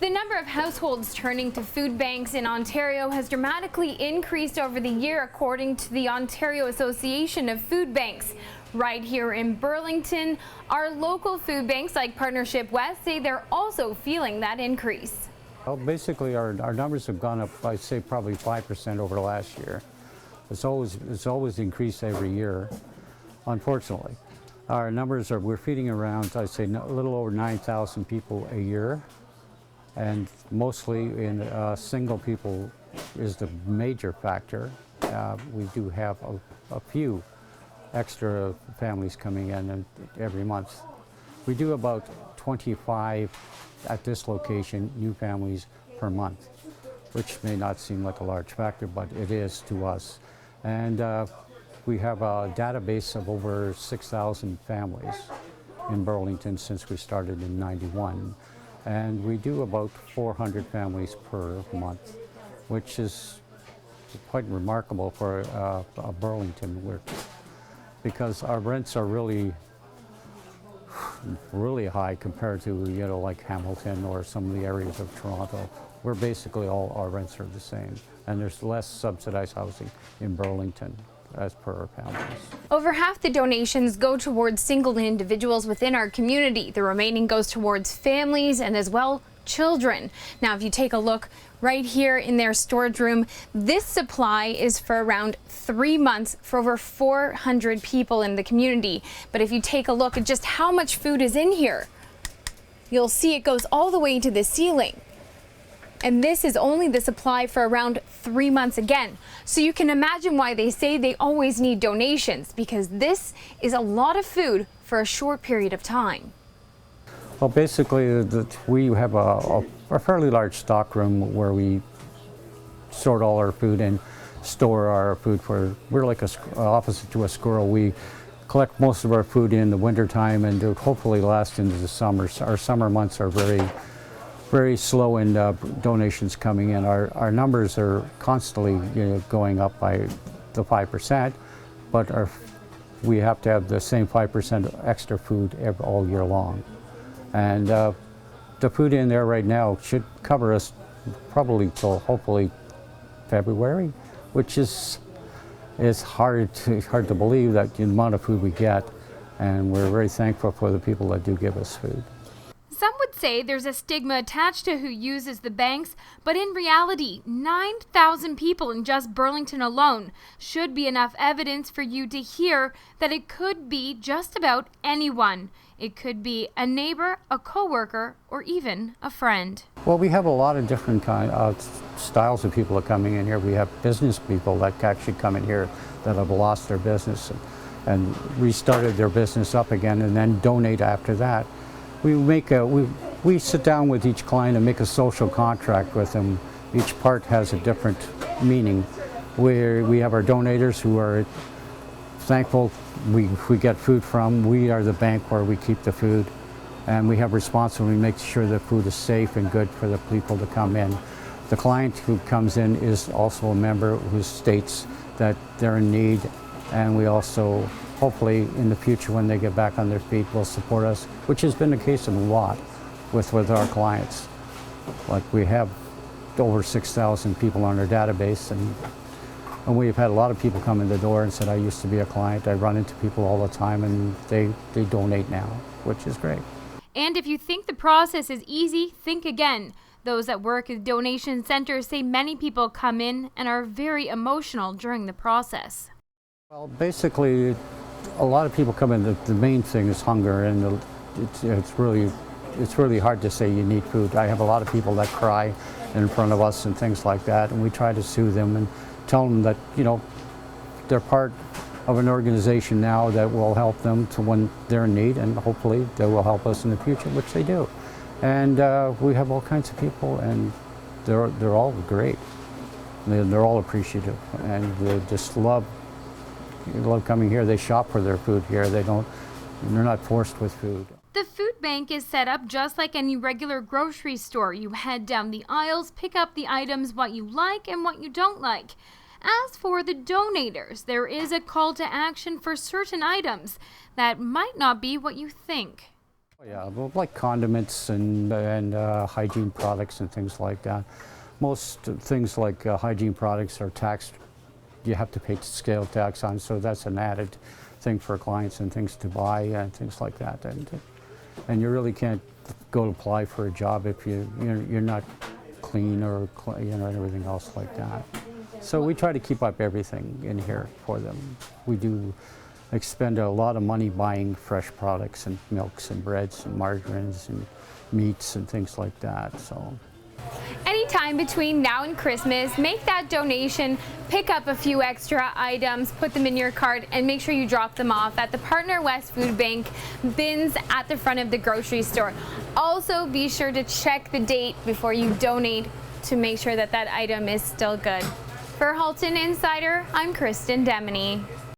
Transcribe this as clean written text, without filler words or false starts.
The number of households turning to food banks in Ontario has dramatically increased over the year, according to the Ontario Association of Food Banks. Right here in Burlington, our local food banks like Partnership West say they're also feeling that increase. Well, basically, our numbers have gone up, I'd say, probably 5% over the last year. It's always increased every year, unfortunately. Our numbers are, we're feeding around, I'd say, a little over 9,000 people a year. And mostly in single people is the major factor. We do have a few extra families coming in every month. We do about 25 at this location, new families per month, which may not seem like a large factor, but it is to us. And we have a database of over 6,000 families in Burlington since we started in '91. And we do about 400 families per month, which is quite remarkable for Burlington, because our rents are really high compared to, like Hamilton or some of the areas of Toronto. We're basically all our rents are the same, and there's less subsidized housing in Burlington as per our families. Over half the donations go towards single individuals within our community. The remaining goes towards families and as well children. Now, if you take a look right here in their storage room, this supply is for around 3 months for over 400 people in the community. But if you take a look at just how much food is in here, you'll see it goes all the way to the ceiling. And this is only the supply for around 3 months again. So you can imagine why they say they always need donations, because this is a lot of food for a short period of time. Well, basically, we have a fairly large stock room where we sort all our food and store our food for. We're like opposite to a squirrel. We collect most of our food in the wintertime and hopefully last into the summer. Our summer months are very slow in donations coming in. Our numbers are constantly going up by the 5%, but we have to have the same 5% extra food all year long. And the food in there right now should cover us probably till hopefully February, which is hard to believe that the amount of food we get, and we're very thankful for the people that do give us food. Some would say there's a stigma attached to who uses the banks, but in reality, 9,000 people in just Burlington alone should be enough evidence for you to hear that it could be just about anyone. It could be a neighbor, a coworker, or even a friend. Well, we have a lot of different styles of people that are coming in here. We have business people that actually come in here that have lost their business and restarted their business up again and then donate after that. We sit down with each client and make a social contract with them. Each part has a different meaning. We have our donators who are thankful we get food from. We are the bank where we keep the food, and we have responsibility to make sure the food is safe and good for the people to come in. The client who comes in is also a member who states that they're in need, and we also hopefully in the future when they get back on their feet will support us, which has been the case a lot with our clients. Like we have over 6,000 people on our database, and we've had a lot of people come in the door and said, I used to be a client, I run into people all the time, and they donate now, which is great. And if you think the process is easy, think again. Those that work at donation centers say many people come in and are very emotional during the process. Well, basically, a lot of people come in. The main thing is hunger, and it's really hard to say you need food. I have a lot of people that cry in front of us and things like that, and we try to soothe them and tell them that they're part of an organization now that will help them to when they're in need, and hopefully they will help us in the future, which they do. And we have all kinds of people, and they're all great. They're all appreciative, and they just love coming here. They shop for their food here. They're not forced with food. The food bank is set up just like any regular grocery store. You head down the aisles, pick up the items, what you like and what you don't like. As for the donators, there is a call to action for certain items that might not be what you think. Yeah, well, like condiments and hygiene products and things like that. Most things like hygiene products are taxed. You have to pay scale tax on, so that's an added thing for clients and things to buy and things like that. And you really can't go apply for a job if you're not clean or everything else like that. So we try to keep up everything in here for them. We do expend a lot of money buying fresh products and milks and breads and margarines and meats and things like that. So. Anytime between now and Christmas, make that donation, pick up a few extra items, put them in your cart, and make sure you drop them off at the Partner West Food Bank bins at the front of the grocery store. Also, be sure to check the date before you donate to make sure that that item is still good. For Halton Insider, I'm Kristen Demeny.